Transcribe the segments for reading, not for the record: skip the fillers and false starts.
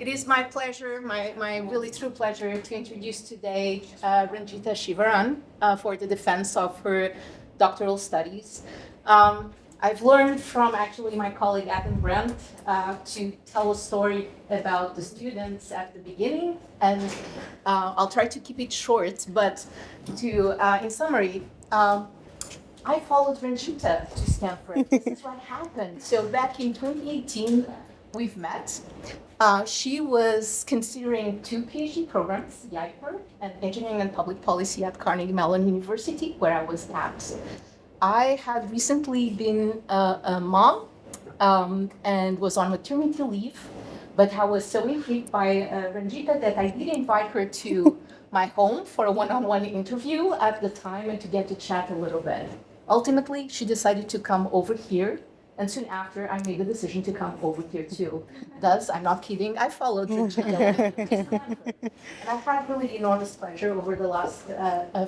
It is my pleasure, my really true pleasure, to introduce today Ranjitha Shivaram for the defense of her doctoral studies. I've learned from actually my colleague Adam Brandt to tell a story about the students at the beginning, and I'll try to keep it short, but in summary, I followed Ranjitha to Stanford. This is what happened. So back in 2018, we've met. She was considering two PhD programs, E-IPER and Engineering and Public Policy at Carnegie Mellon University, where I was at. I had recently been a mom and was on maternity leave, but I was so intrigued by Ranjitha that I did invite her to my home for a one-on-one interview at the time and to get to chat a little bit. Ultimately, she decided to come over here, and soon after, I made the decision to come over here too. Thus, I'm not kidding, I followed Ranjitha. And I've had really enormous pleasure over the last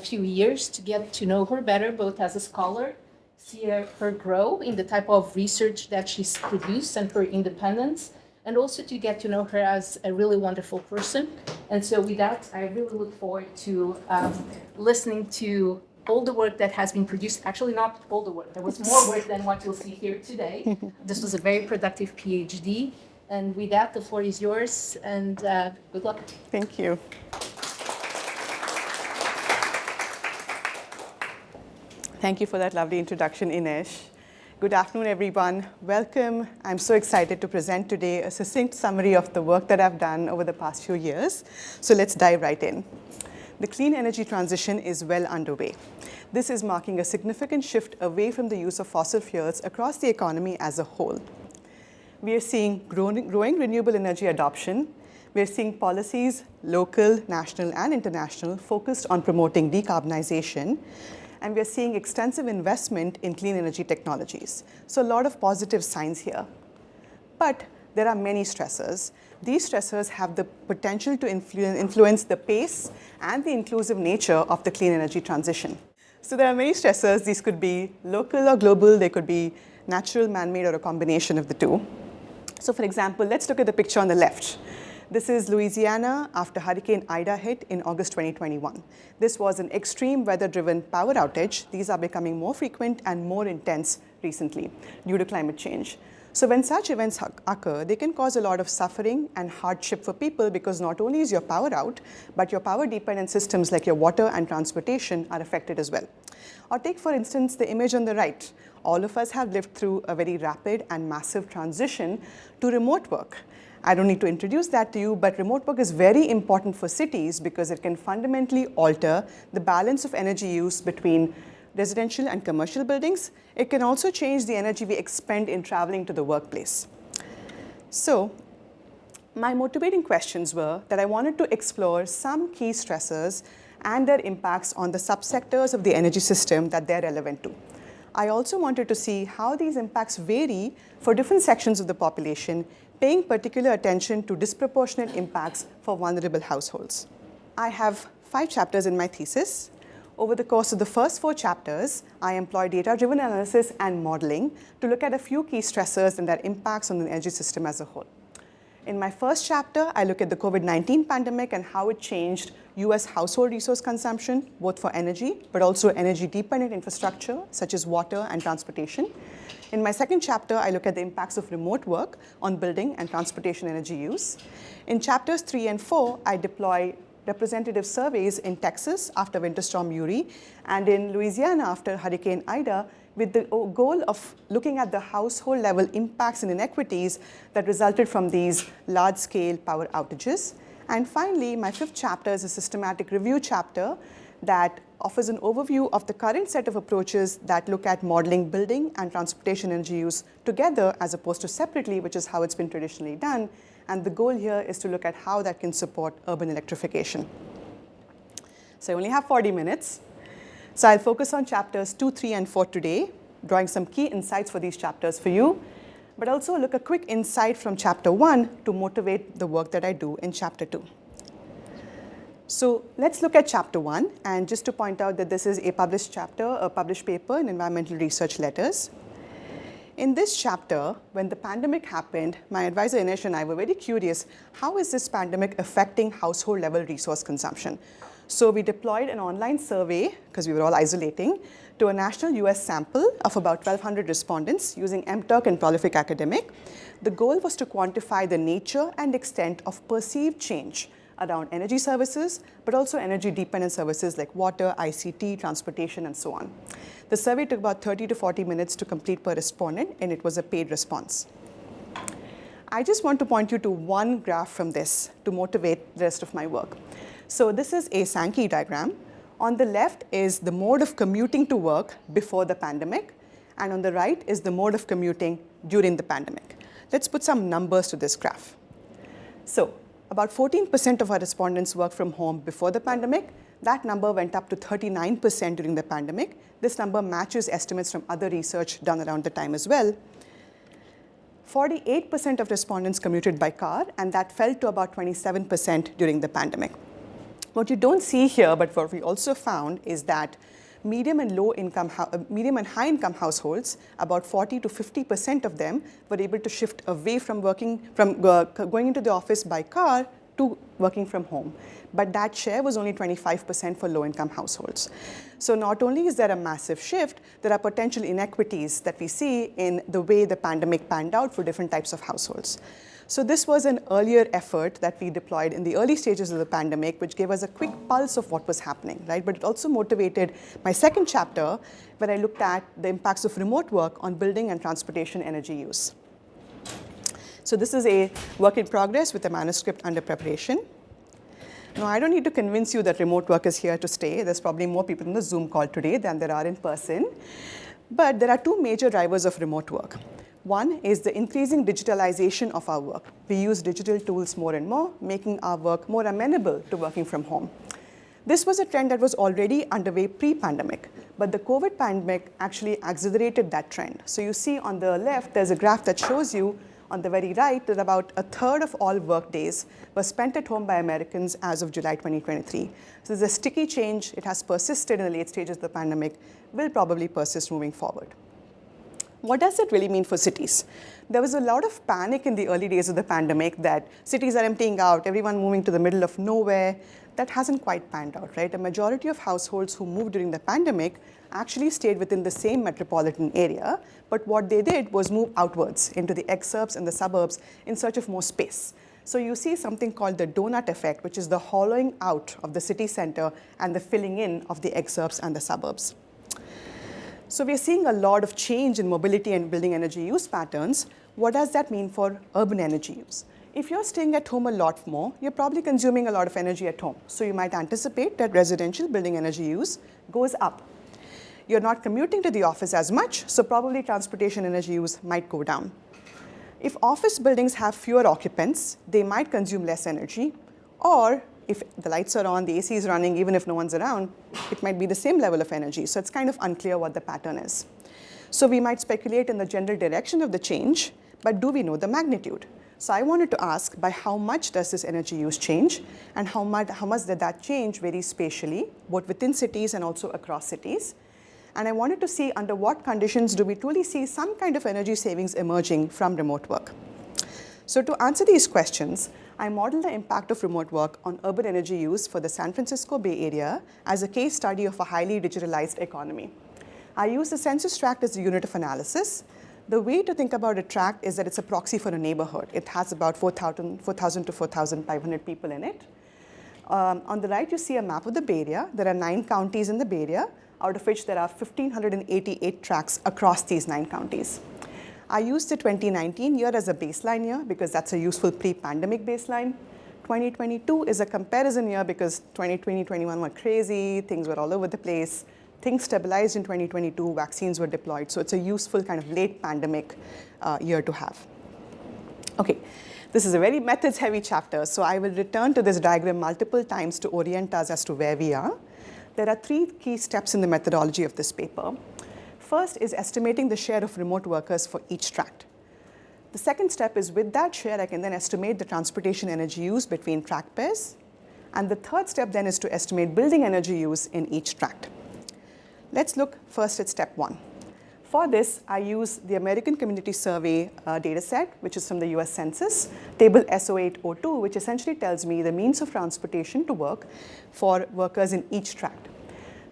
few years to get to know her better, both as a scholar, see her grow in the type of research that she's produced and her independence, and also to get to know her as a really wonderful person. And so with that, I really look forward to listening to all the work that has been produced. Actually, not all the work. There was more work than what you'll see here today. This was a very productive PhD. And with that, the floor is yours, and good luck. Thank you. Thank you for that lovely introduction, Inesh. Good afternoon, everyone. Welcome. I'm so excited to present today a succinct summary of the work that I've done over the past few years. So let's dive right in. The clean energy transition is well underway. This is marking a significant shift away from the use of fossil fuels across the economy as a whole. We are seeing growing renewable energy adoption. We are seeing policies, local, national, and international, focused on promoting decarbonization. And we are seeing extensive investment in clean energy technologies. So a lot of positive signs here. But there are many stressors. These stressors have the potential to influence the pace and the inclusive nature of the clean energy transition. So there are many stressors. These could be local or global. They could be natural, man-made, or a combination of the two. So for example, let's look at the picture on the left. This is Louisiana after Hurricane Ida hit in August 2021. This was an extreme weather-driven power outage. These are becoming more frequent and more intense recently due to climate change. So when such events occur, they can cause a lot of suffering and hardship for people because not only is your power out, but your power-dependent systems like your water and transportation are affected as well. Or take, for instance, the image on the right. All of us have lived through a very rapid and massive transition to remote work. I don't need to introduce that to you, but remote work is very important for cities because it can fundamentally alter the balance of energy use between residential and commercial buildings. It can also change the energy we expend in traveling to the workplace. So my motivating questions were that I wanted to explore some key stressors and their impacts on the subsectors of the energy system that they're relevant to. I also wanted to see how these impacts vary for different sections of the population, paying particular attention to disproportionate impacts for vulnerable households. I have 5 chapters in my thesis. Over the course of the first 4 chapters, I employ data-driven analysis and modeling to look at a few key stressors and their impacts on the energy system as a whole. In my first chapter, I look at the COVID-19 pandemic and how it changed US household resource consumption, both for energy, but also energy-dependent infrastructure, such as water and transportation. In my second chapter, I look at the impacts of remote work on building and transportation energy use. In chapters 3 and 4, I deploy representative surveys in Texas after Winter Storm Uri and in Louisiana after Hurricane Ida, with the goal of looking at the household level impacts and inequities that resulted from these large-scale power outages. And finally, my 5th chapter is a systematic review chapter that offers an overview of the current set of approaches that look at modeling building and transportation energy use together as opposed to separately, which is how it's been traditionally done. And the goal here is to look at how that can support urban electrification. So I only have 40 minutes. So I'll focus on chapters 2, 3, and 4 today, drawing some key insights for these chapters for you, but also look a quick insight from chapter 1 to motivate the work that I do in chapter 2. So let's look at chapter 1, and just to point out that this is a published chapter, a published paper in Environmental Research Letters. In this chapter, when the pandemic happened, my advisor Inesh and I were very curious, how is this pandemic affecting household level resource consumption? So we deployed an online survey, because we were all isolating, to a national US sample of about 1,200 respondents using MTurk and Prolific Academic. The goal was to quantify the nature and extent of perceived change around energy services, but also energy dependent services like water, ICT, transportation, and so on. The survey took about 30 to 40 minutes to complete per respondent, and it was a paid response. I just want to point you to one graph from this to motivate the rest of my work. So this is a Sankey diagram. On the left is the mode of commuting to work before the pandemic, and on the right is the mode of commuting during the pandemic. Let's put some numbers to this graph. So about 14% of our respondents worked from home before the pandemic. That number went up to 39% during the pandemic. This number matches estimates from other research done around the time as well. 48% of respondents commuted by car, and that fell to about 27% during the pandemic. What you don't see here, but what we also found, is that medium and high income households, about 40 to 50% of them were able to shift away from going into the office by car to working from home. But that share was only 25% for low income households. So not only is there a massive shift, there are potential inequities that we see in the way the pandemic panned out for different types of households. So this was an earlier effort that we deployed in the early stages of the pandemic, which gave us a quick pulse of what was happening, right? But it also motivated my second chapter, where I looked at the impacts of remote work on building and transportation energy use. So this is a work in progress with a manuscript under preparation. Now, I don't need to convince you that remote work is here to stay. There's probably more people in the Zoom call today than there are in person. But there are two major drivers of remote work. One is the increasing digitalization of our work. We use digital tools more and more, making our work more amenable to working from home. This was a trend that was already underway pre-pandemic, but the COVID pandemic actually accelerated that trend. So you see on the left, there's a graph that shows you on the very right that about a third of all work days were spent at home by Americans as of July 2023. So there's a sticky change. It has persisted in the late stages of the pandemic, will probably persist moving forward. What does it really mean for cities? There was a lot of panic in the early days of the pandemic that cities are emptying out, everyone moving to the middle of nowhere. That hasn't quite panned out, right? A majority of households who moved during the pandemic actually stayed within the same metropolitan area, but what they did was move outwards into the exurbs and the suburbs in search of more space. So you see something called the donut effect, which is the hollowing out of the city center and the filling in of the exurbs and the suburbs. So we're seeing a lot of change in mobility and building energy use patterns. What does that mean for urban energy use? If you're staying at home a lot more, you're probably consuming a lot of energy at home. So you might anticipate that residential building energy use goes up. You're not commuting to the office as much, so probably transportation energy use might go down. If office buildings have fewer occupants, they might consume less energy, or if the lights are on, the AC is running, even if no one's around, it might be the same level of energy. So it's kind of unclear what the pattern is. So we might speculate in the general direction of the change, but do we know the magnitude? So I wanted to ask, by how much does this energy use change, and how much did that change vary spatially, both within cities and also across cities? And I wanted to see under what conditions do we truly see some kind of energy savings emerging from remote work. So to answer these questions, I modeled the impact of remote work on urban energy use for the San Francisco Bay Area as a case study of a highly digitalized economy. I used the census tract as a unit of analysis. The way to think about a tract is that it's a proxy for a neighborhood. It has about 4,000 to 4,500 people in it. On the right, you see a map of the Bay Area. There are 9 counties in the Bay Area, out of which there are 1,588 tracts across these 9 counties. I used the 2019 year as a baseline year because that's a useful pre-pandemic baseline. 2022 is a comparison year because 2020-21 were crazy, things were all over the place. Things stabilized in 2022, vaccines were deployed, so it's a useful kind of late pandemic year to have. Okay, this is a very methods-heavy chapter, so I will return to this diagram multiple times to orient us as to where we are. There are 3 key steps in the methodology of this paper. First is estimating the share of remote workers for each tract. The second step is with that share, I can then estimate the transportation energy use between tract pairs. And the third step then is to estimate building energy use in each tract. Let's look first at step 1. For this, I use the American Community Survey data set, which is from the US Census, table SO802, which essentially tells me the means of transportation to work for workers in each tract.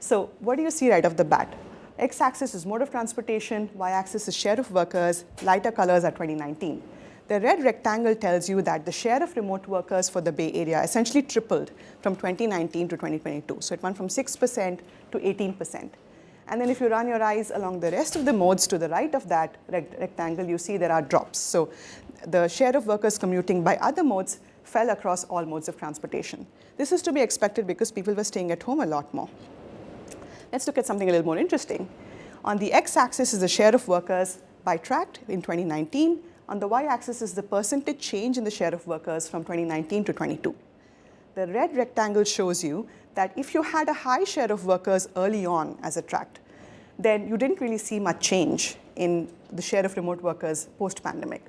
So what do you see right off the bat? X-axis is mode of transportation, y-axis is share of workers, lighter colors are 2019. The red rectangle tells you that the share of remote workers for the Bay Area essentially tripled from 2019 to 2022. So it went from 6% to 18%. And then if you run your eyes along the rest of the modes to the right of that rectangle, you see there are drops. So the share of workers commuting by other modes fell across all modes of transportation. This is to be expected because people were staying at home a lot more. Let's look at something a little more interesting. On the x-axis is the share of workers by tract in 2019. On the y-axis is the percentage change in the share of workers from 2019 to 22. The red rectangle shows you that if you had a high share of workers early on as a tract, then you didn't really see much change in the share of remote workers post-pandemic.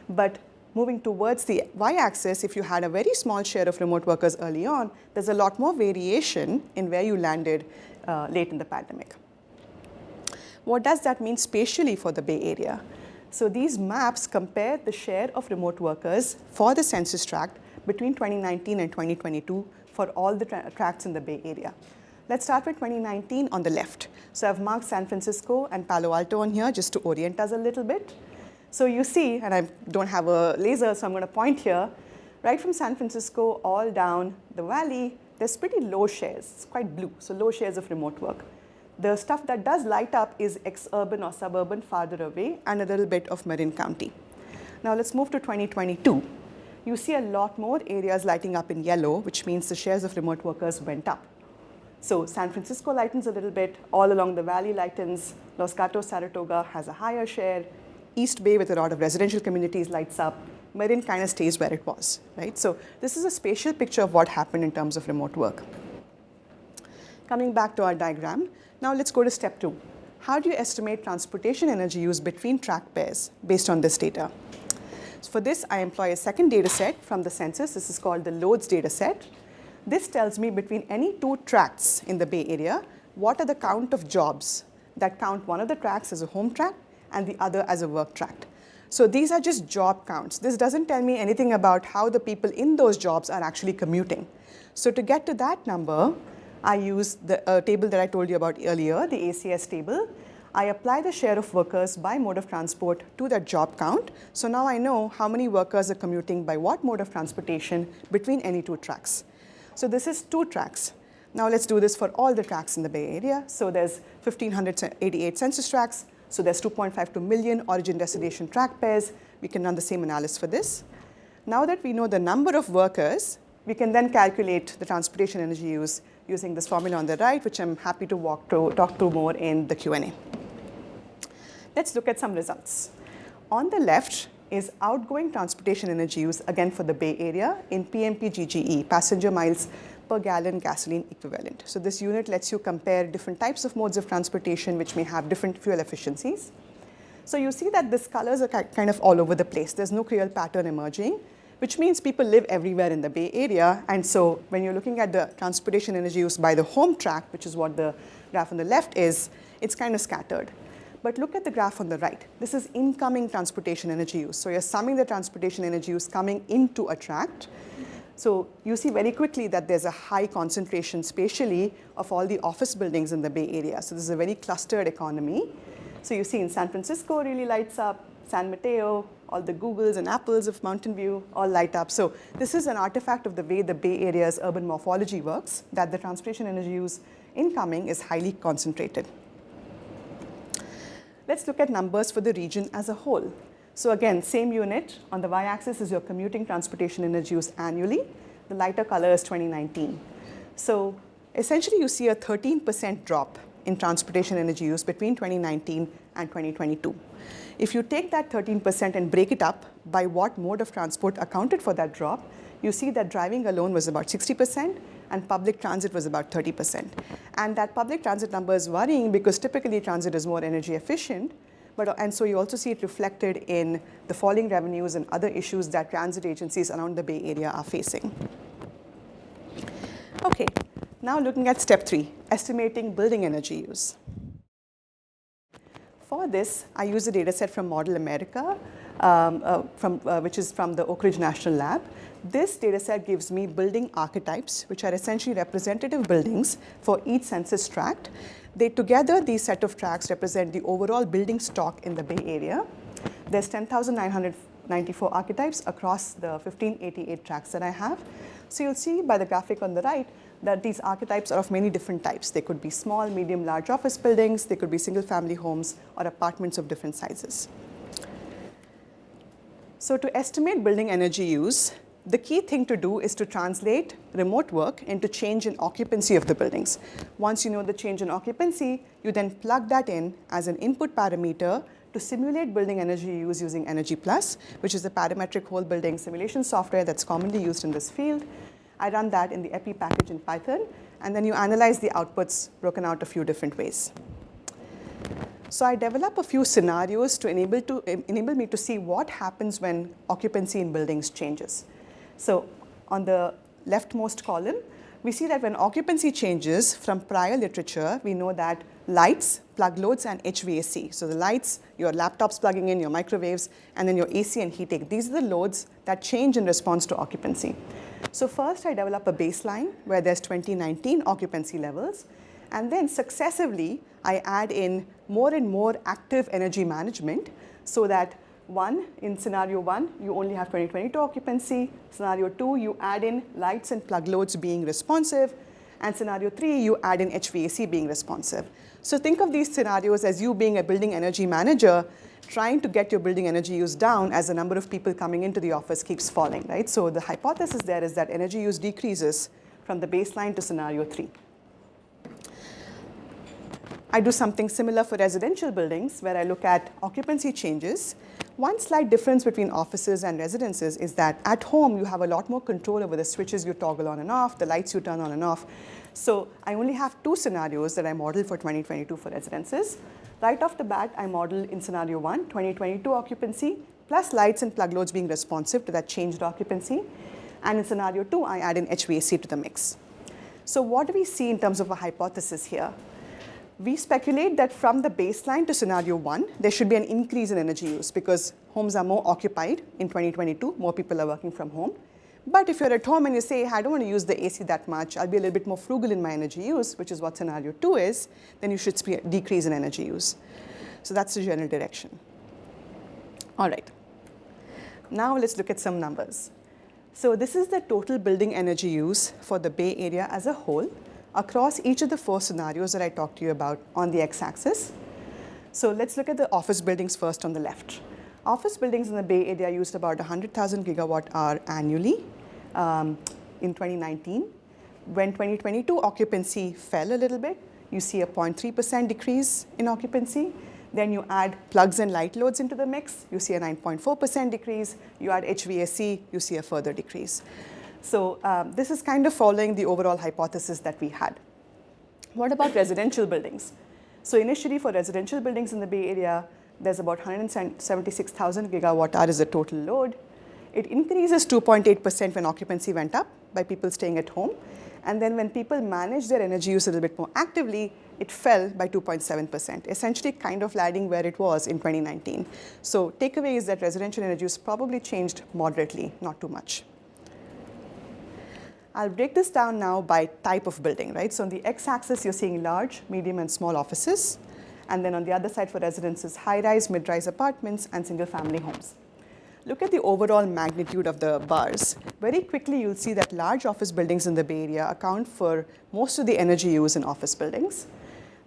But moving towards the y-axis, if you had a very small share of remote workers early on, there's a lot more variation in where you landed late in the pandemic. What does that mean spatially for the Bay Area? So these maps compare the share of remote workers for the census tract between 2019 and 2022 for all the tracts in the Bay Area. Let's start with 2019 on the left. So I've marked San Francisco and Palo Alto on here just to orient us a little bit. So you see, and I don't have a laser, so I'm going to point here, right from San Francisco all down the valley, there's pretty low shares. It's quite blue, so low shares of remote work. The stuff that does light up is ex-urban or suburban farther away and a little bit of Marin County. Now let's move to 2022. You see a lot more areas lighting up in yellow, which means the shares of remote workers went up. So San Francisco lightens a little bit, all along the valley lightens, Los Gatos, Saratoga has a higher share, East Bay with a lot of residential communities lights up, Marin kind of stays where it was, right? So this is a spatial picture of what happened in terms of remote work. Coming back to our diagram, now let's go to step 2. How do you estimate transportation energy use between tract pairs based on this data? So for this, I employ a second data set from the census. This is called the loads data set. This tells me between any two tracts in the Bay Area, what are the count of jobs that count one of the tracts as a home tract and the other as a work tract. So these are just job counts. This doesn't tell me anything about how the people in those jobs are actually commuting. So to get to that number, I use the table that I told you about earlier, the ACS table. I apply the share of workers by mode of transport to that job count. So now I know how many workers are commuting by what mode of transportation between any two tracts. So this is 2 tracts. Now let's do this for all the tracts in the Bay Area. So there's 1,588 census tracts. So there's 2.52 million origin-destination tract pairs. We can run the same analysis for this. Now that we know the number of workers, we can then calculate the transportation energy use using this formula on the right, which I'm happy to talk through more in the Q&A. Let's look at some results. On the left is outgoing transportation energy use, again for the Bay Area, in PMP-GGE, passenger miles per gallon gasoline equivalent. So this unit lets you compare different types of modes of transportation which may have different fuel efficiencies. So you see that these colors are kind of all over the place. There's no clear pattern emerging, which means people live everywhere in the Bay Area. And so when you're looking at the transportation energy use by the home tract, which is what the graph on the left is, it's kind of scattered. But look at the graph on the right. This is incoming transportation energy use. So you're summing the transportation energy use coming into a tract. So you see very quickly that there's a high concentration spatially of all the office buildings in the Bay Area. So this is a very clustered economy. So you see in San Francisco really lights up, San Mateo, all the Googles and Apples of Mountain View all light up. So this is an artifact of the way the Bay Area's urban morphology works, that the transportation energy use incoming is highly concentrated. Let's look at numbers for the region as a whole. So again, same unit. On the y-axis is your commuting transportation energy use annually. The lighter color is 2019. So essentially you see a 13% drop in transportation energy use between 2019 and 2022. If you take that 13% and break it up by what mode of transport accounted for that drop, you see that driving alone was about 60% and public transit was about 30%. And that public transit number is worrying because typically transit is more energy efficient, and so you also see it reflected in the falling revenues and other issues that transit agencies around the Bay Area are facing. Okay, now looking at step 3, estimating building energy use. for this, I use a data set from Model America, which is from the Oak Ridge National Lab. This data set gives me building archetypes, which are essentially representative buildings for each census tract. Together, these set of tracts represent the overall building stock in the Bay Area. There's 10,994 archetypes across the 1588 tracts that I have. So you'll see by the graphic on the right that these archetypes are of many different types. They could be small, medium, large office buildings. They could be single-family homes or apartments of different sizes. So to estimate building energy use, the key thing to do is to translate remote work into change in occupancy of the buildings. Once you know the change in occupancy, you then plug that in as an input parameter to simulate building energy use using Energy Plus, which is the parametric whole building simulation software that's commonly used in this field. I run that in the EPI package in Python, and then you analyze the outputs broken out a few different ways. So I develop a few scenarios to enable me to see what happens when occupancy in buildings changes. So on the leftmost column, we see that when occupancy changes from prior literature, we know that lights, plug loads, and HVAC. So the lights, your laptops plugging in, your microwaves, and then your AC and heating. These are the loads that change in response to occupancy. So first, I develop a baseline where there's 2019 occupancy levels. And then successively, I add in more and more active energy management so that in scenario 1, you only have 2022 occupancy. Scenario 2, you add in lights and plug loads being responsive. And scenario 3, you add in HVAC being responsive. So think of these scenarios as you being a building energy manager trying to get your building energy use down as the number of people coming into the office keeps falling, right? So the hypothesis there is that energy use decreases from the baseline to scenario 3. I do something similar for residential buildings where I look at occupancy changes. One slight difference between offices and residences is that at home you have a lot more control over the switches you toggle on and off, the lights you turn on and off. So I only have 2 scenarios that I model for 2022 for residences. Right off the bat, I model in scenario 1, 2022 occupancy, plus lights and plug loads being responsive to that changed occupancy. And in scenario 2, I add in HVAC to the mix. So what do we see in terms of a hypothesis here? We speculate that from the baseline to scenario 1, there should be an increase in energy use because homes are more occupied in 2022, more people are working from home. But if you're at home and you say, I don't want to use the AC that much, I'll be a little bit more frugal in my energy use, which is what scenario 2 is, then you should see a decrease in energy use. So that's the general direction. All right. Now let's look at some numbers. So this is the total building energy use for the Bay Area as a whole across each of the 4 scenarios that I talked to you about on the x-axis. So let's look at the office buildings first on the left. Office buildings in the Bay Area used about 100,000 gigawatt hour annually in 2019. When 2022 occupancy fell a little bit, you see a 0.3% decrease in occupancy. Then you add plugs and light loads into the mix, you see a 9.4% decrease. You add HVAC, you see a further decrease. So this is kind of following the overall hypothesis that we had. What about residential buildings? So initially for residential buildings in the Bay Area, there's about 176,000 gigawatt hour is the total load. It increases 2.8% when occupancy went up by people staying at home. And then when people manage their energy use a little bit more actively, it fell by 2.7%, essentially kind of lagging where it was in 2019. So takeaway is that residential energy use probably changed moderately, not too much. I'll break this down now by type of building, right? So on the x-axis, you're seeing large, medium, and small offices. And then on the other side for residences, high-rise, mid-rise apartments, and single-family homes. Look at the overall magnitude of the bars. Very quickly, you'll see that large office buildings in the Bay Area account for most of the energy use in office buildings.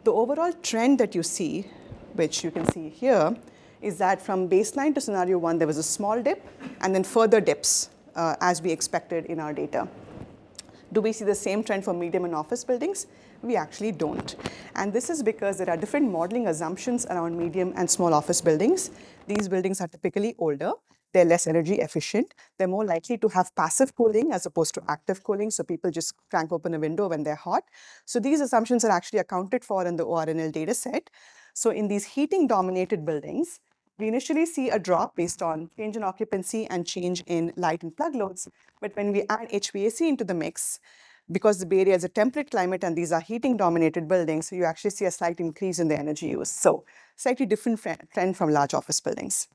The overall trend that you see, which you can see here, is that from baseline to scenario 1, there was a small dip, and then further dips as we expected in our data. Do we see the same trend for medium and office buildings? We actually don't. And this is because there are different modeling assumptions around medium and small office buildings. These buildings are typically older. They're less energy efficient. They're more likely to have passive cooling as opposed to active cooling. So people just crank open a window when they're hot. So these assumptions are actually accounted for in the ORNL data set. So in these heating dominated buildings, we initially see a drop based on change in occupancy and change in light and plug loads. But when we add HVAC into the mix, because the Bay Area is a temperate climate and these are heating-dominated buildings, so you actually see a slight increase in the energy use. So slightly different trend from large office buildings.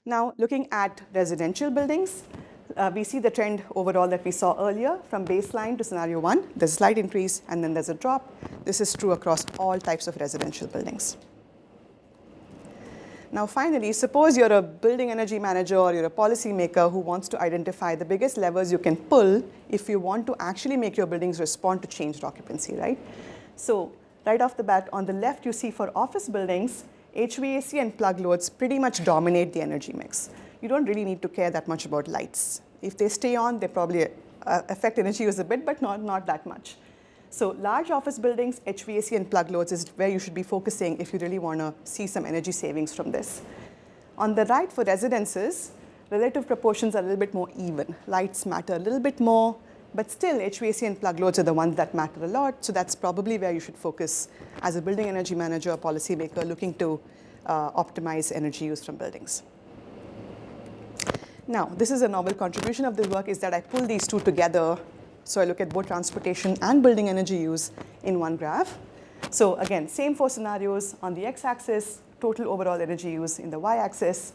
Now, looking at residential buildings, we see the trend overall that we saw earlier from baseline to scenario 1. There's a slight increase and then there's a drop. This is true across all types of residential buildings. Now, finally, suppose you're a building energy manager or you're a policymaker who wants to identify the biggest levers you can pull if you want to actually make your buildings respond to changed occupancy, right? So right off the bat, on the left, you see for office buildings, HVAC and plug loads pretty much dominate the energy mix. You don't really need to care that much about lights. If they stay on, they probably affect energy use a bit, but not that much. So large office buildings, HVAC and plug loads is where you should be focusing if you really want to see some energy savings from this. On the right, for residences, relative proportions are a little bit more even. Lights matter a little bit more, but still HVAC and plug loads are the ones that matter a lot, so that's probably where you should focus as a building energy manager or policymaker looking to optimize energy use from buildings. Now, this is a novel contribution of the work is that I pull these two together. So I look at both transportation and building energy use in one graph. So again, same 4 scenarios on the x-axis, total overall energy use in the y-axis.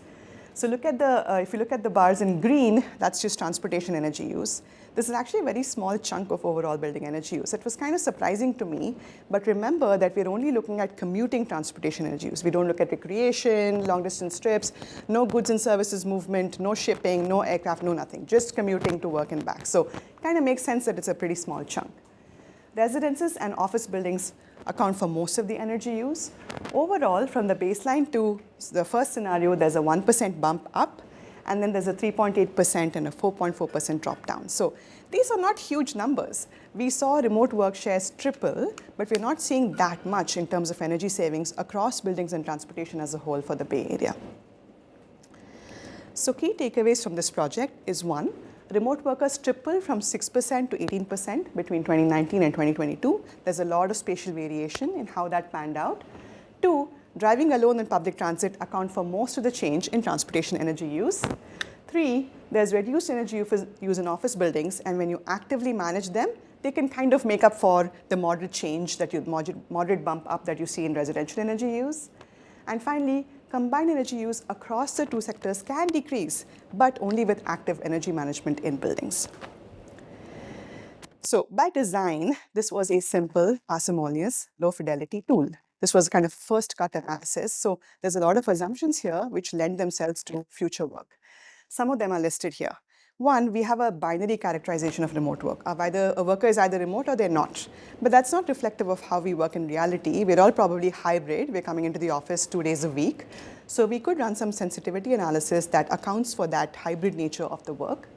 So look at if you look at the bars in green, that's just transportation energy use. This is actually a very small chunk of overall building energy use. It was kind of surprising to me, but remember that we're only looking at commuting transportation energy use. We don't look at recreation, long distance trips, no goods and services movement, no shipping, no aircraft, no nothing, just commuting to work and back. So it kind of makes sense that it's a pretty small chunk. Residences and office buildings account for most of the energy use. Overall, from the baseline to the first scenario, there's a 1% bump up, and then there's a 3.8% and a 4.4% drop down. So these are not huge numbers. We saw remote work shares triple, but we're not seeing that much in terms of energy savings across buildings and transportation as a whole for the Bay Area. So key takeaways from this project is 1, remote workers tripled from 6% to 18% between 2019 and 2022. There's a lot of spatial variation in how that panned out. 2, driving alone and public transit account for most of the change in transportation energy use. 3, there's reduced energy use in office buildings, and when you actively manage them, they can kind of make up for the moderate change that moderate bump up that you see in residential energy use. And finally, combined energy use across the 2 sectors can decrease, but only with active energy management in buildings. So by design, this was a simple, parsimonious, low-fidelity tool. This was a kind of first-cut analysis. So there's a lot of assumptions here which lend themselves to future work. Some of them are listed here. 1, we have a binary characterization of remote work. Either a worker is either remote or they're not. But that's not reflective of how we work in reality. We're all probably hybrid. We're coming into the office 2 days a week. So we could run some sensitivity analysis that accounts for that hybrid nature of the work.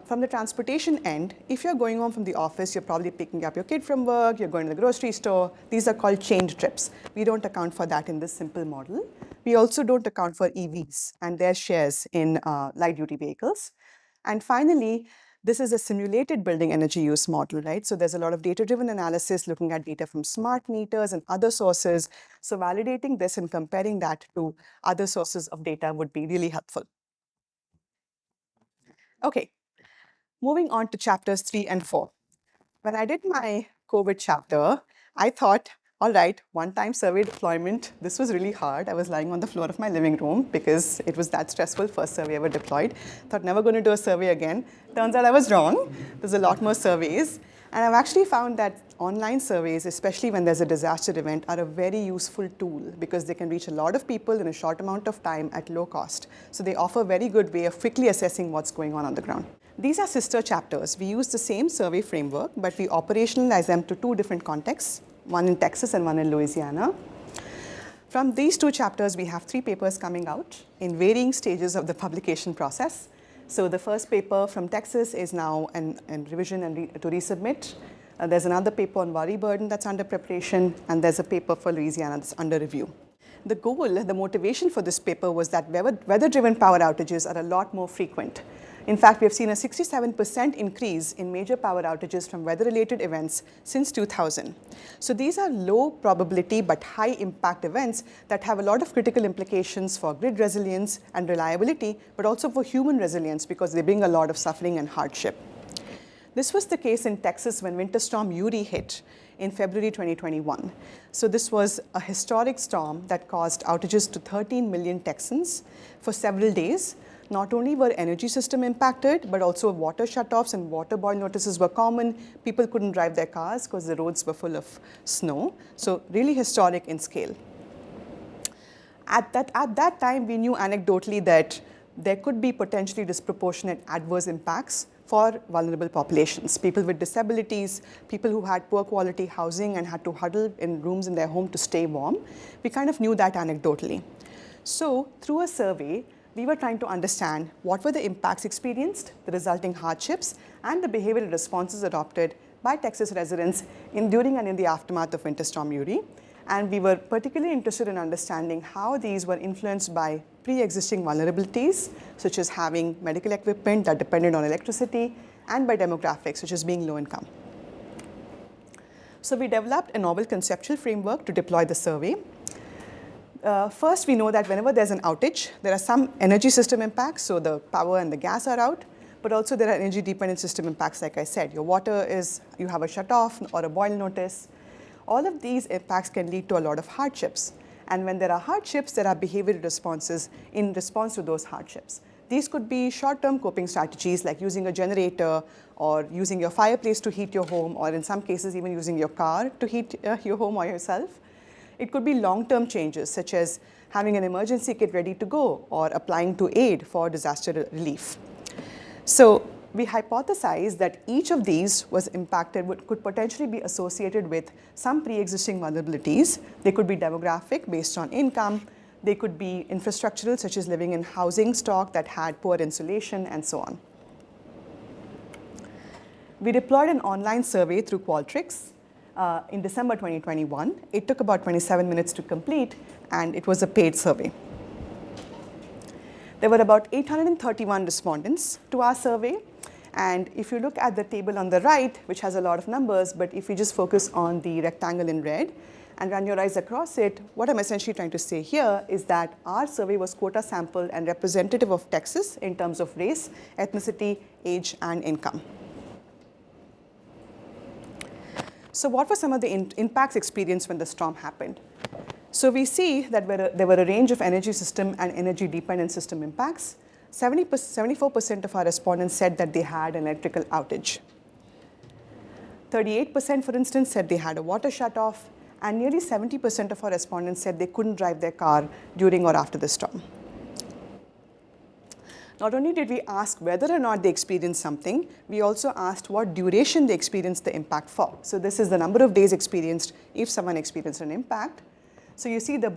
From the transportation end, if you're going home from the office, you're probably picking up your kid from work, you're going to the grocery store. These are called chained trips. We don't account for that in this simple model. We also don't account for EVs and their shares in light-duty vehicles. And finally, this is a simulated building energy use model, right? So there's a lot of data-driven analysis looking at data from smart meters and other sources. So validating this and comparing that to other sources of data would be really helpful. Okay. Moving on to chapters 3 and 4. When I did my COVID chapter, I thought, all right, one-time survey deployment, this was really hard. I was lying on the floor of my living room because it was that stressful, first survey ever deployed. Thought never going to do a survey again. Turns out I was wrong. There's a lot more surveys. And I've actually found that online surveys, especially when there's a disaster event, are a very useful tool because they can reach a lot of people in a short amount of time at low cost. So they offer a very good way of quickly assessing what's going on the ground. These are sister chapters. We use the same survey framework, but we operationalize them to 2 different contexts, one in Texas and one in Louisiana. From these 2 chapters, we have 3 papers coming out in varying stages of the publication process. So the first paper from Texas is now in revision and to resubmit. There's another paper on worry burden that's under preparation, and there's a paper for Louisiana that's under review. The goal, the motivation for this paper was that weather-driven power outages are a lot more frequent. In fact, we have seen a 67% increase in major power outages from weather-related events since 2000. So these are low probability but high impact events that have a lot of critical implications for grid resilience and reliability, but also for human resilience because they bring a lot of suffering and hardship. This was the case in Texas when Winter Storm Uri hit in February 2021. So this was a historic storm that caused outages to 13 million Texans for several days. Not only were energy system impacted, but also water shutoffs and water boil notices were common. People couldn't drive their cars because the roads were full of snow. So really historic in scale. At that time, we knew anecdotally that there could be potentially disproportionate adverse impacts for vulnerable populations, people with disabilities, people who had poor quality housing and had to huddle in rooms in their home to stay warm. We kind of knew that anecdotally. So through a survey, we were trying to understand what were the impacts experienced, the resulting hardships, and the behavioral responses adopted by Texas residents during and in the aftermath of Winter Storm Uri. And we were particularly interested in understanding how these were influenced by pre-existing vulnerabilities, such as having medical equipment that depended on electricity, and by demographics, such as being low income. So we developed a novel conceptual framework to deploy the survey. First, we know that whenever there's an outage, there are some energy system impacts, so the power and the gas are out, but also there are energy dependent system impacts, like I said. Your water you have a shut-off or a boil notice. All of these impacts can lead to a lot of hardships. And when there are hardships, there are behavioral responses in response to those hardships. These could be short-term coping strategies like using a generator or using your fireplace to heat your home, or in some cases even using your car to heat your home or yourself. It could be long-term changes such as having an emergency kit ready to go or applying to aid for disaster relief. So we hypothesized that each of these was impacted, could potentially be associated with some pre-existing vulnerabilities. They could be demographic based on income. They could be infrastructural, such as living in housing stock that had poor insulation and so on. We deployed an online survey through Qualtrics in December 2021. It took about 27 minutes to complete, and it was a paid survey. There were about 831 respondents to our survey. And if you look at the table on the right, which has a lot of numbers, but if you just focus on the rectangle in red and run your eyes across it, what I'm essentially trying to say here is that our survey was quota sampled and representative of Texas in terms of race, ethnicity, age, and income. So what were some of the impacts experienced when the storm happened? So we see that there were a range of energy system and energy dependent system impacts. 74% of our respondents said that they had an electrical outage. 38%, for instance, said they had a water shutoff, and nearly 70% of our respondents said they couldn't drive their car during or after the storm. Not only did we ask whether or not they experienced something, we also asked what duration they experienced the impact for. So this is the number of days experienced if someone experienced an impact. So you see the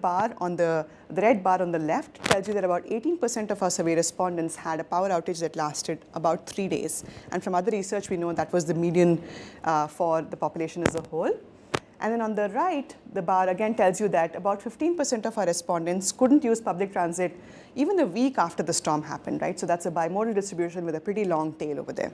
red bar on the left tells you that about 18% of our survey respondents had a power outage that lasted about 3 days. And from other research, we know that was the median for the population as a whole. And then on the right, the bar again tells you that about 15% of our respondents couldn't use public transit even a week after the storm happened, right? So that's a bimodal distribution with a pretty long tail over there.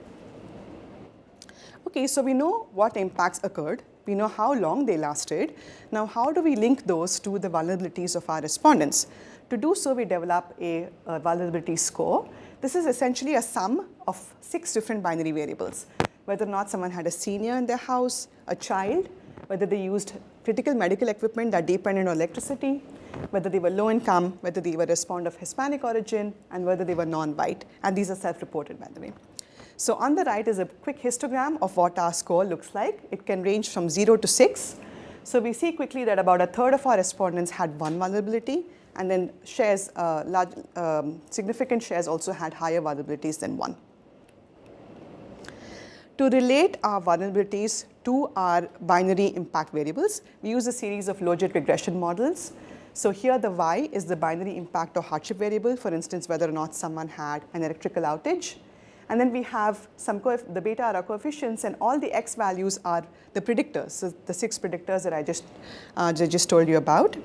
Okay, so we know what impacts occurred. We know how long they lasted. Now, how do we link those to the vulnerabilities of our respondents? To do so, we develop a vulnerability score. This is essentially a sum of 6 different binary variables. Whether or not someone had a senior in their house, a child, whether they used critical medical equipment that depended on electricity, whether they were low income, whether they were a respondent of Hispanic origin, and whether they were non-white. And these are self-reported, by the way. So on the right is a quick histogram of what our score looks like. It can range from 0 to 6. So we see quickly that about a third of our respondents had one vulnerability, and then significant shares also had higher vulnerabilities than one. To relate our vulnerabilities to our binary impact variables, we use a series of logit regression models. So here the Y is the binary impact or hardship variable, for instance, whether or not someone had an electrical outage. And then we have the beta are our coefficients, and all the X values are the predictors, so the 6 predictors that I just told you about.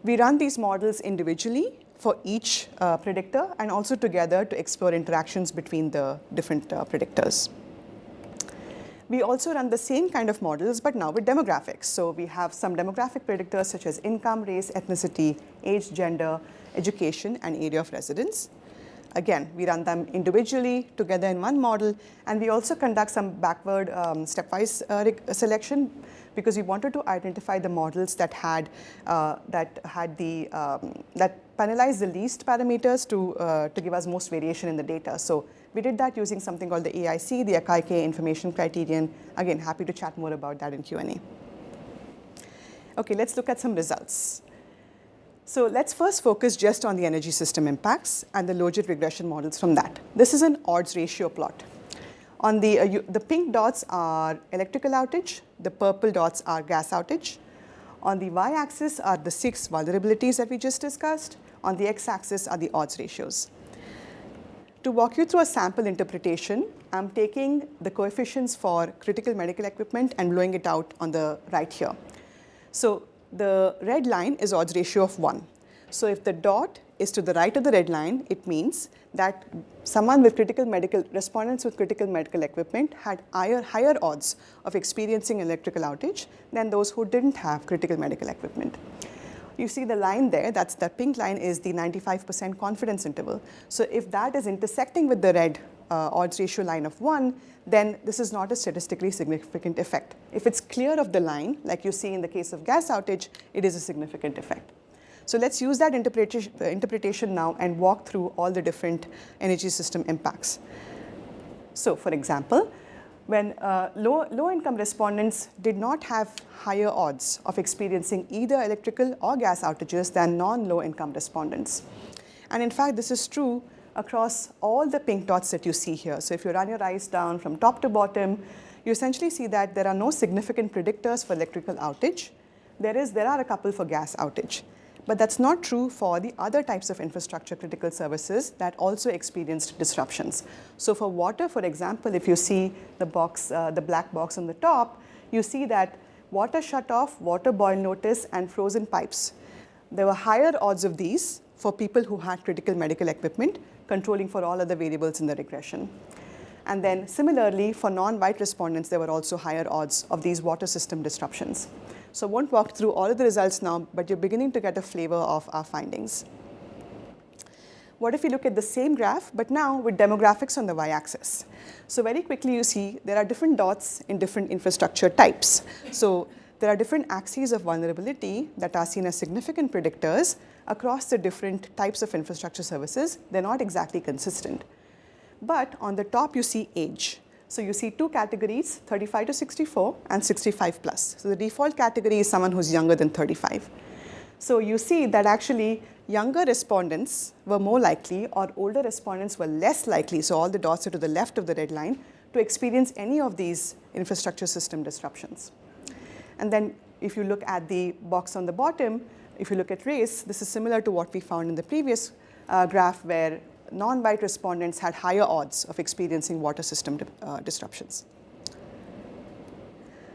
We run these models individually for each predictor and also together to explore interactions between the different predictors. We also run the same kind of models, but now with demographics. So we have some demographic predictors such as income, race, ethnicity, age, gender, education, and area of residence. again, we run them individually together in one model, and we also conduct some backward stepwise selection because we wanted to identify the models that penalized the least parameters to give us most variation in the data. So we did that using something called the AIC, the Akai-K information criterion. Again, happy to chat more about that in Q&A. Okay, let's look at some results. So let's first focus just on the energy system impacts and the logit regression models from that. This is an odds ratio plot. On the pink dots are electrical outage, the purple dots are gas outage. On the y-axis are the 6 vulnerabilities that we just discussed. On the x-axis are the odds ratios. To walk you through a sample interpretation, I'm taking the coefficients for critical medical equipment and blowing it out on the right here. So the red line is odds ratio of 1. So if the dot is to the right of the red line, it means that respondents with critical medical equipment had higher odds of experiencing electrical outage than those who didn't have critical medical equipment. You see the line there, that pink line is the 95% confidence interval. So if that is intersecting with the red odds ratio line of 1, then this is not a statistically significant effect. If it's clear of the line, like you see in the case of gas outage, it is a significant effect. So let's use that interpretation now and walk through all the different energy system impacts. So for example, when low-income respondents did not have higher odds of experiencing either electrical or gas outages than non-low-income respondents. And in fact, this is true across all the pink dots that you see here. So if you run your eyes down from top to bottom, you essentially see that there are no significant predictors for electrical outage. There are a couple for gas outage. But that's not true for the other types of infrastructure critical services that also experienced disruptions. So for water, for example, if you see the black box on the top, you see that water shutoff, water boil notice, and frozen pipes. There were higher odds of these for people who had critical medical equipment, controlling for all other variables in the regression. And then similarly, for non-white respondents, there were also higher odds of these water system disruptions. So I won't walk through all of the results now, but you're beginning to get a flavor of our findings. What if we look at the same graph, but now with demographics on the y-axis? So very quickly you see there are different dots in different infrastructure types. So there are different axes of vulnerability that are seen as significant predictors across the different types of infrastructure services. They're not exactly consistent. But on the top you see age. So you see 2 categories, 35 to 64 and 65 plus. So the default category is someone who's younger than 35. So you see that actually younger respondents were more likely or older respondents were less likely, so all the dots are to the left of the red line, to experience any of these infrastructure system disruptions. And then if you look at the box on the bottom, if you look at race, this is similar to what we found in the previous graph where non-white respondents had higher odds of experiencing water system disruptions.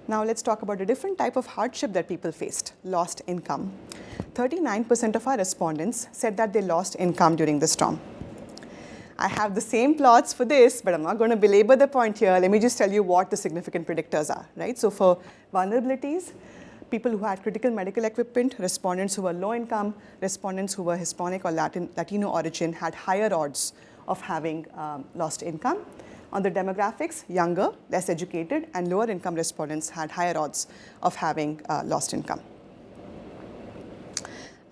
Now let's talk about a different type of hardship that people faced, lost income. 39% of our respondents said that they lost income during the storm. I have the same plots for this, but I'm not going to belabor the point here. Let me just tell you what the significant predictors are, right? So for vulnerabilities, people who had critical medical equipment, respondents who were low income, respondents who were Hispanic or Latino origin had higher odds of having lost income. On the demographics, younger, less educated, and lower income respondents had higher odds of having lost income.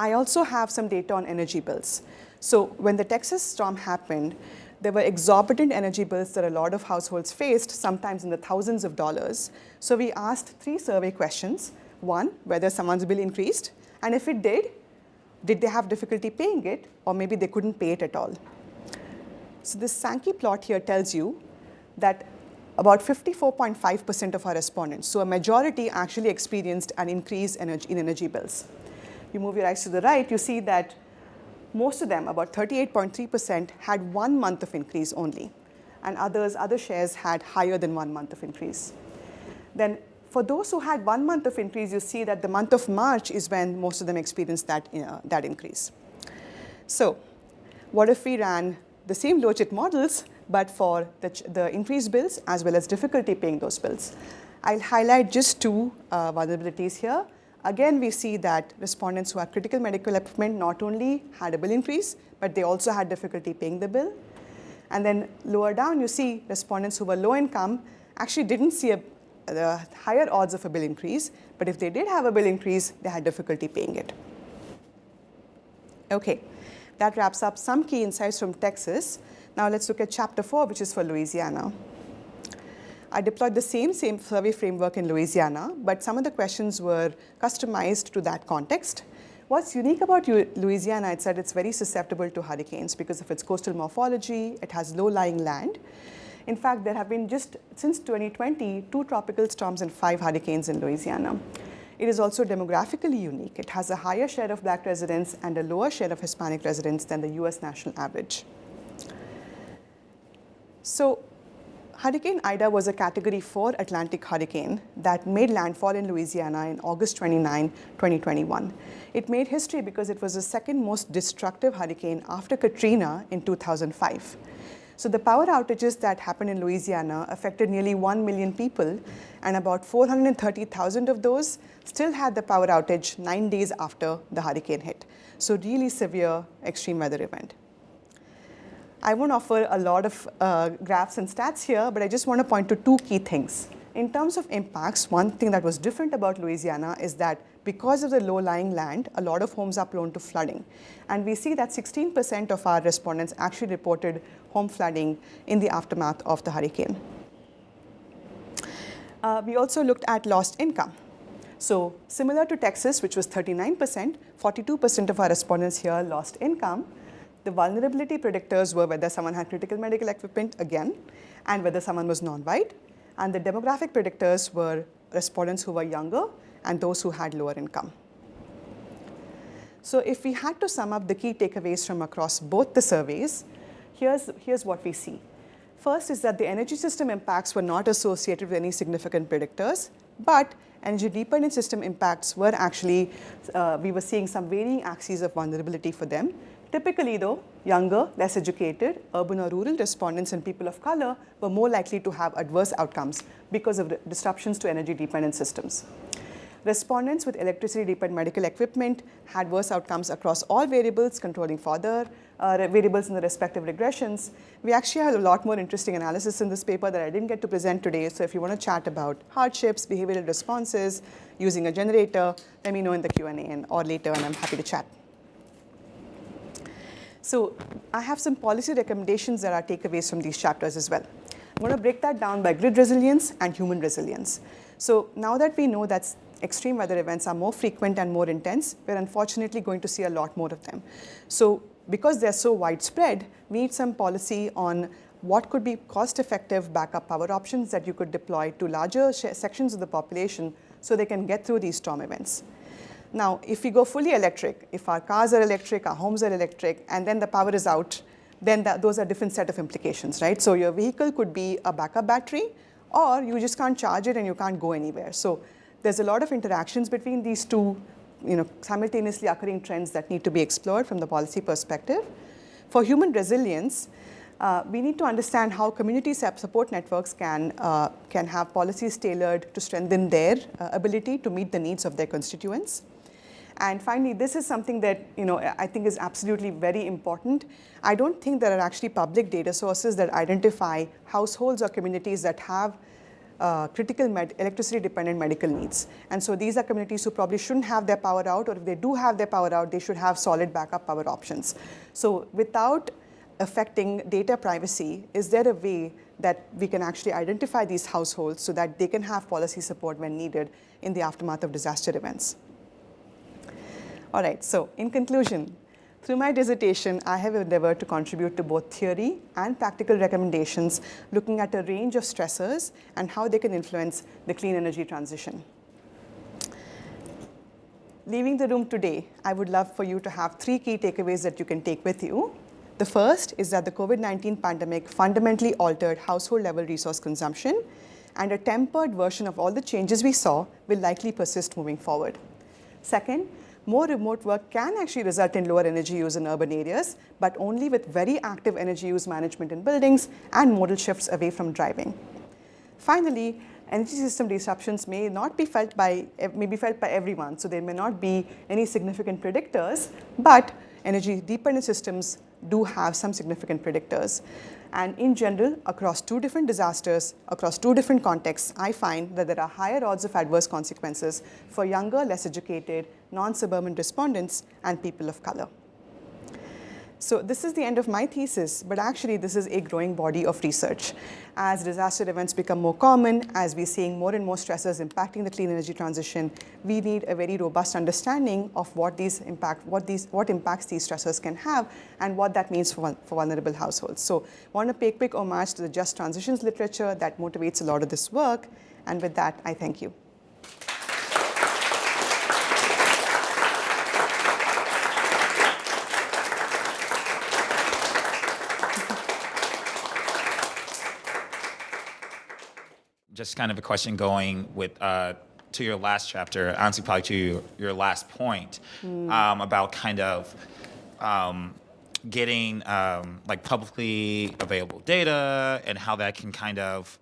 I also have some data on energy bills. So when the Texas storm happened, there were exorbitant energy bills that a lot of households faced, sometimes in the thousands of dollars. So we asked 3 survey questions. 1, whether someone's bill increased, and if it did they have difficulty paying it, or maybe they couldn't pay it at all. So this Sankey plot here tells you that about 54.5% of our respondents, so a majority actually experienced an increase in energy bills. You move your eyes to the right, you see that most of them, about 38.3%, had 1 month of increase only, and other shares had higher than 1 month of increase. Then for those who had 1 month of increase, you see that the month of March is when most of them experienced that increase. So what if we ran the same logit models, but for the increased bills as well as difficulty paying those bills? I'll highlight just 2 vulnerabilities here. Again, we see that respondents who had critical medical equipment not only had a bill increase, but they also had difficulty paying the bill. And then lower down, you see respondents who were low income actually didn't see the higher odds of a bill increase, but if they did have a bill increase, they had difficulty paying it. Okay, that wraps up some key insights from Texas. Now let's look at chapter 4, which is for Louisiana. I deployed the same survey framework in Louisiana, but some of the questions were customized to that context. What's unique about Louisiana is that it's very susceptible to hurricanes because of its coastal morphology. It has low-lying land. In fact, there have been just since 2020, 2 tropical storms and 5 hurricanes in Louisiana. It is also demographically unique. It has a higher share of Black residents and a lower share of Hispanic residents than the US national average. So, Hurricane Ida was a Category 4 Atlantic hurricane that made landfall in Louisiana in August 29, 2021. It made history because it was the second most destructive hurricane after Katrina in 2005. So the power outages that happened in Louisiana affected nearly 1 million people, and about 430,000 of those still had the power outage 9 days after the hurricane hit. So really severe extreme weather event. I won't offer a lot of graphs and stats here, but I just want to point to 2 key things. In terms of impacts, one thing that was different about Louisiana is that because of the low-lying land, a lot of homes are prone to flooding. And we see that 16% of our respondents actually reported home flooding in the aftermath of the hurricane. We also looked at lost income. So similar to Texas, which was 39%, 42% of our respondents here lost income. The vulnerability predictors were whether someone had critical medical equipment again, and whether someone was non-white. And the demographic predictors were respondents who were younger and those who had lower income. So if we had to sum up the key takeaways from across both the surveys, here's what we see. First is that the energy system impacts were not associated with any significant predictors, but energy dependent system impacts were actually, we were seeing some varying axes of vulnerability for them. Typically though, younger, less educated, urban or rural respondents and people of color were more likely to have adverse outcomes because of disruptions to energy dependent systems. Respondents with electricity-dependent medical equipment had worse outcomes across all variables, controlling further variables in the respective regressions. We actually had a lot more interesting analysis in this paper that I didn't get to present today, so if you want to chat about hardships, behavioral responses, using a generator, let me know in the Q&A or later, and I'm happy to chat. So I have some policy recommendations that are takeaways from these chapters as well. I'm going to break that down by grid resilience and human resilience. So now that we know that extreme weather events are more frequent and more intense, we're unfortunately going to see a lot more of them. So because they're so widespread, we need some policy on what could be cost-effective backup power options that you could deploy to larger sections of the population so they can get through these storm events. Now, if we go fully electric, if our cars are electric, our homes are electric, and then the power is out, then those are different set of implications, right? So your vehicle could be a backup battery, or you just can't charge it and you can't go anywhere. So there's a lot of interactions between these two, simultaneously occurring trends that need to be explored from the policy perspective. For human resilience, we need to understand how community support networks can have policies tailored to strengthen their ability to meet the needs of their constituents. And finally, this is something that I think is absolutely very important. I don't think there are actually public data sources that identify households or communities that have critical electricity-dependent medical needs. And so these are communities who probably shouldn't have their power out, or if they do have their power out, they should have solid backup power options. So without affecting data privacy, is there a way that we can actually identify these households so that they can have policy support when needed in the aftermath of disaster events? All right, so in conclusion, through my dissertation, I have endeavored to contribute to both theory and practical recommendations looking at a range of stressors and how they can influence the clean energy transition. Leaving the room today, I would love for you to have 3 key takeaways that you can take with you. The first is that the COVID-19 pandemic fundamentally altered household-level resource consumption, and a tempered version of all the changes we saw will likely persist moving forward. Second, more remote work can actually result in lower energy use in urban areas, but only with very active energy use management in buildings and modal shifts away from driving. Finally, energy system disruptions may be felt by everyone, so there may not be any significant predictors, but energy dependent systems do have some significant predictors. And in general, across 2 different disasters, across 2 different contexts, I find that there are higher odds of adverse consequences for younger, less educated, non-suburban respondents and people of color. So this is the end of my thesis, but actually this is a growing body of research. As disaster events become more common, as we're seeing more and more stressors impacting the clean energy transition, we need a very robust understanding of what impacts these stressors can have and what that means for vulnerable households. So I want to pay quick homage to the just transitions literature that motivates a lot of this work. And with that, I thank you. Just kind of a question going with to your last chapter, honestly, probably to your last point about kind of getting like publicly available data and how that can kind of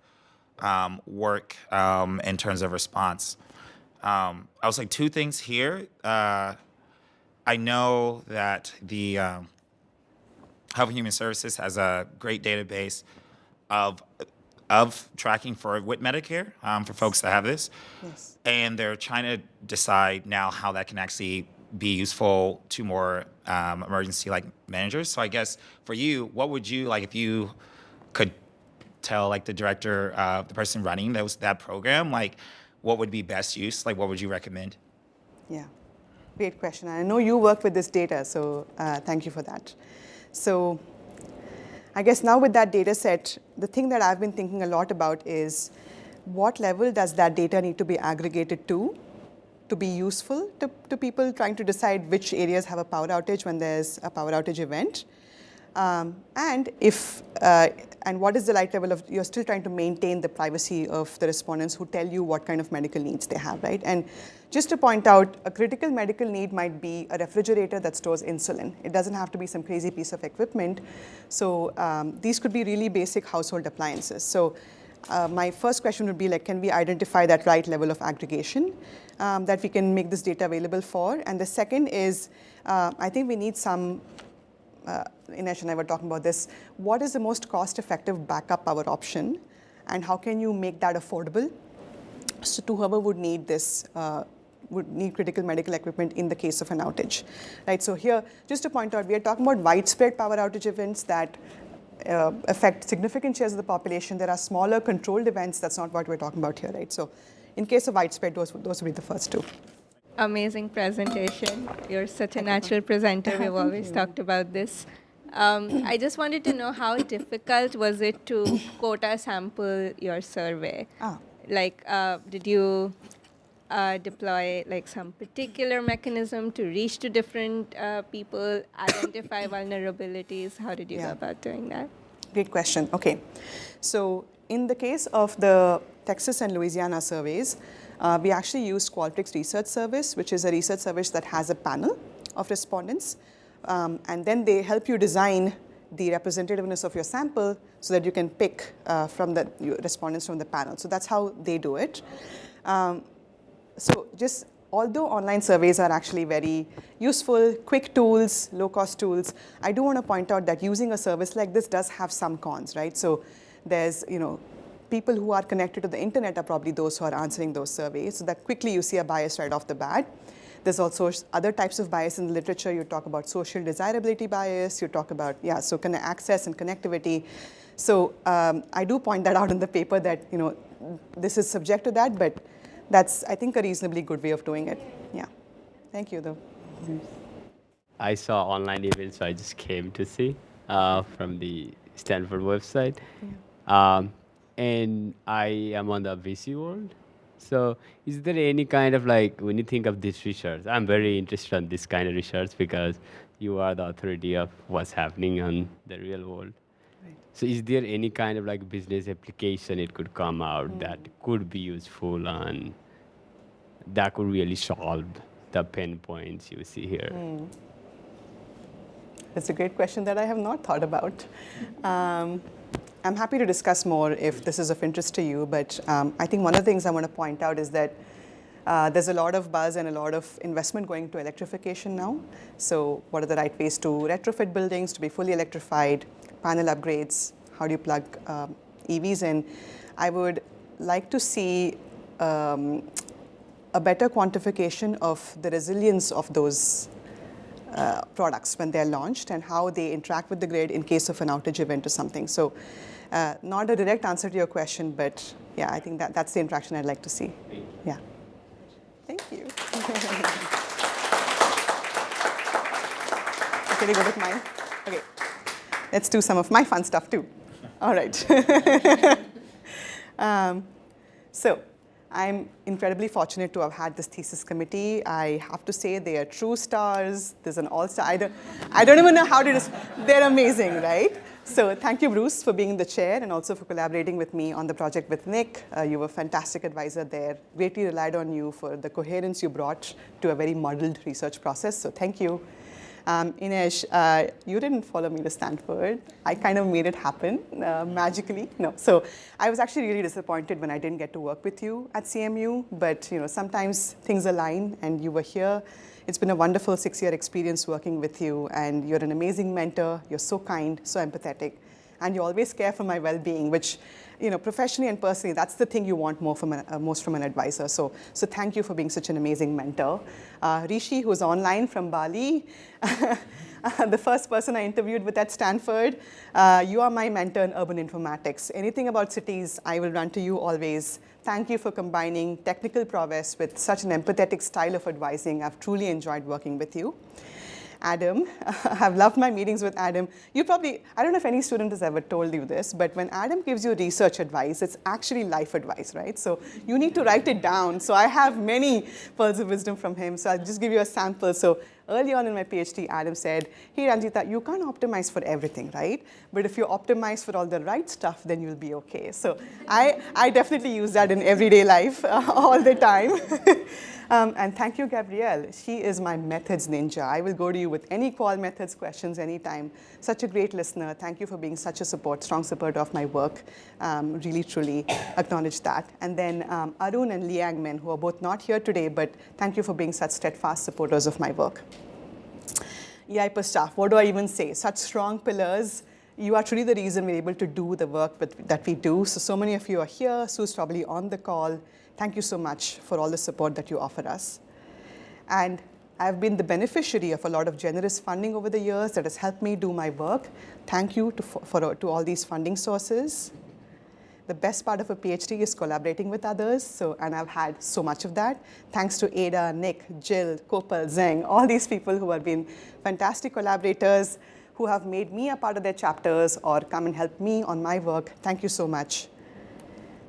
work in terms of response. I was like 2 things here. I know that the Health and Human Services has a great database of tracking with Medicare for folks that have this. Yes. And they're trying to decide now how that can actually be useful to more emergency like managers. So I guess for you, what would you like if you could tell like the director, the person running that program, like what would be best use? Like what would you recommend? Yeah, great question. I know you work with this data, so thank you for that. So I guess now with that data set, the thing that I've been thinking a lot about is what level does that data need to be aggregated to be useful to people trying to decide which areas have a power outage when there's a power outage event. And what is the right level of, you're still trying to maintain the privacy of the respondents who tell you what kind of medical needs they have, right? And just to point out, a critical medical need might be a refrigerator that stores insulin. It doesn't have to be some crazy piece of equipment. So these could be really basic household appliances. So my first question would be like, can we identify that right level of aggregation that we can make this data available for? And the second is, I think we need some, Inesh and I were talking about this, what is the most cost-effective backup power option, and how can you make that affordable? So to whoever would need this, would need critical medical equipment in the case of an outage, right? So here, just to point out, we are talking about widespread power outage events that affect significant shares of the population. There are smaller controlled events. That's not what we're talking about here, right? So in case of widespread, those would be the first 2. Amazing presentation. You're such a natural presenter. We've always talked about this. I just wanted to know how difficult was it to quota sample your survey? Like, did you deploy like some particular mechanism to reach to different people, identify vulnerabilities? How did you go about doing that? Great question. Okay. So in the case of the Texas and Louisiana surveys, we actually used Qualtrics Research Service, which is a research service that has a panel of respondents. And then they help you design the representativeness of your sample so that you can pick from the respondents from the panel. So that's how they do it. So just although online surveys are actually very useful, quick tools, low-cost tools, I do want to point out that using a service like this does have some cons, right? So there's, people who are connected to the internet are probably those who are answering those surveys, so that quickly you see a bias right off the bat. There's also other types of bias in the literature. You talk about social desirability bias. You talk about, so kind of access and connectivity. So I do point that out in the paper that, this is subject to that, but that's, I think, a reasonably good way of doing it. Yeah. Thank you, though. I saw online events, so I just came to see from the Stanford website. And I am on the VC world. So is there any kind of like, when you think of this research, I'm very interested in this kind of research because you are the authority of what's happening on the real world. Right. So is there any kind of like business application it could come out that could be useful and that could really solve the pain points you see here? That's a great question that I have not thought about. I'm happy to discuss more if this is of interest to you, but I think one of the things I want to point out is that there's a lot of buzz and a lot of investment going to electrification now. So what are the right ways to retrofit buildings to be fully electrified, panel upgrades, how do you plug EVs in? I would like to see a better quantification of the resilience of those products when they're launched and how they interact with the grid in case of an outage event or something. So not a direct answer to your question, but yeah, I think that's the interaction I'd like to see. Yeah. Thank you. Can you go with mine? Okay. Let's do some of my fun stuff too. All right. So I'm incredibly fortunate to have had this thesis committee. I have to say they are true stars. There's an all-star. I don't even know how to they're amazing, right? So thank you, Bruce, for being the chair and also for collaborating with me on the project with Nick. You were a fantastic advisor there. Greatly relied on you for the coherence you brought to a very muddled research process. So thank you. Inesh, you didn't follow me to Stanford. I kind of made it happen magically. No, so I was actually really disappointed when I didn't get to work with you at CMU. But sometimes things align, and you were here. It's been a wonderful 6-year experience working with you, and you're an amazing mentor. You're so kind, so empathetic, and you always care for my well-being, which, professionally and personally, that's the thing you want most from an advisor. So thank you for being such an amazing mentor. Rishi, who's online from Bali, the first person I interviewed with at Stanford, you are my mentor in urban informatics. Anything about cities, I will run to you always. Thank you for combining technical prowess with such an empathetic style of advising. I've truly enjoyed working with you. Adam, I've loved my meetings with Adam. I don't know if any student has ever told you this, but when Adam gives you research advice, it's actually life advice, right? So you need to write it down. So I have many pearls of wisdom from him. So I'll just give you a sample. So early on in my PhD, Adam said, hey, Ranjitha, you can't optimize for everything, right? But if you optimize for all the right stuff, then you'll be okay. So I definitely use that in everyday life all the time. And thank you, Gabrielle. She is my methods ninja. I will go to you with any qual methods questions anytime. Such a great listener. Thank you for being such a strong supporter of my work. Really, truly acknowledge that. And then Arun and Liang Men, who are both not here today, but thank you for being such steadfast supporters of my work. E-IPER staff, what do I even say? Such strong pillars. You are truly the reason we're able to do the work that we do. So many of you are here. Sue's probably on the call. Thank you so much for all the support that you offer us. And I've been the beneficiary of a lot of generous funding over the years that has helped me do my work. Thank you to all these funding sources. The best part of a PhD is collaborating with others, and I've had so much of that. Thanks to Ada, Nick, Jill, Kopal, Zeng, all these people who have been fantastic collaborators, who have made me a part of their chapters or come and help me on my work. Thank you so much.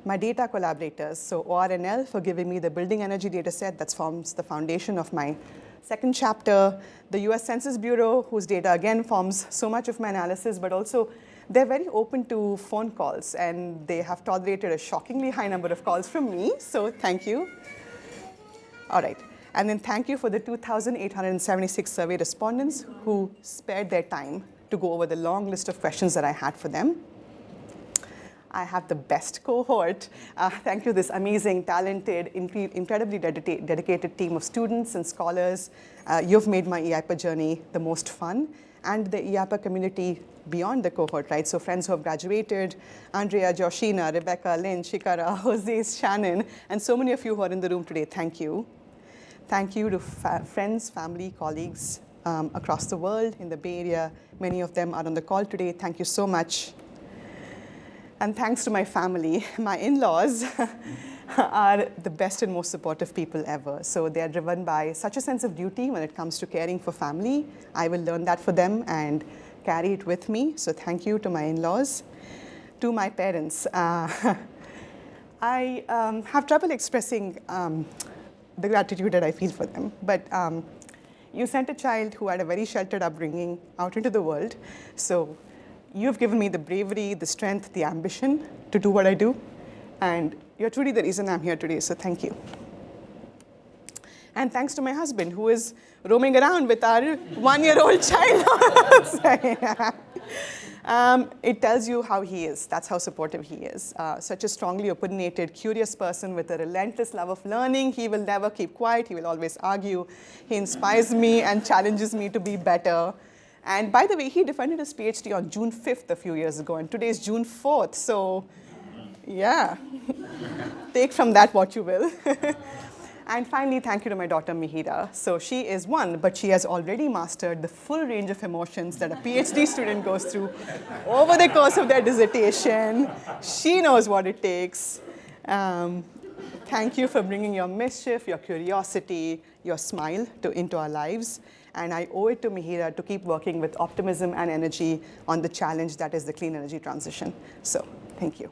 My data collaborators, so ORNL for giving me the building energy data set that forms the foundation of my second chapter, the US Census Bureau, whose data again forms so much of my analysis, but also they're very open to phone calls, and they have tolerated a shockingly high number of calls from me, so thank you. All right, and then thank you for the 2,876 survey respondents who spared their time to go over the long list of questions that I had for them. I have the best cohort. Thank you, this amazing, talented, incredibly dedicated team of students and scholars. You've made my E-IPER journey the most fun, and the E-IPER community beyond the cohort, right? So friends who have graduated, Andrea, Joshina, Rebecca, Lynn, Shikara, Jose, Shannon, and so many of you who are in the room today, thank you. Thank you to friends, family, colleagues across the world, in the Bay Area. Many of them are on the call today. Thank you so much. And thanks to my family. My in-laws are the best and most supportive people ever. So they're driven by such a sense of duty when it comes to caring for family. I will learn that for them and carry it with me. So thank you to my in-laws. To my parents, I have trouble expressing the gratitude that I feel for them. But you sent a child who had a very sheltered upbringing out into the world. So you've given me the bravery, the strength, the ambition to do what I do. And you're truly the reason I'm here today, so thank you. And thanks to my husband, who is roaming around with our 1-year-old child. It tells you how he is. That's how supportive he is. Such a strongly opinionated, curious person with a relentless love of learning. He will never keep quiet. He will always argue. He inspires me and challenges me to be better. And by the way, he defended his PhD on June 5th a few years ago, and today is June 4th. So, yeah, take from that what you will. And finally, thank you to my daughter, Mihira. So she is one, but she has already mastered the full range of emotions that a PhD student goes through over the course of their dissertation. She knows what it takes. Thank you for bringing your mischief, your curiosity, your smile into our lives. And I owe it to Mihira to keep working with optimism and energy on the challenge that is the clean energy transition. So thank you.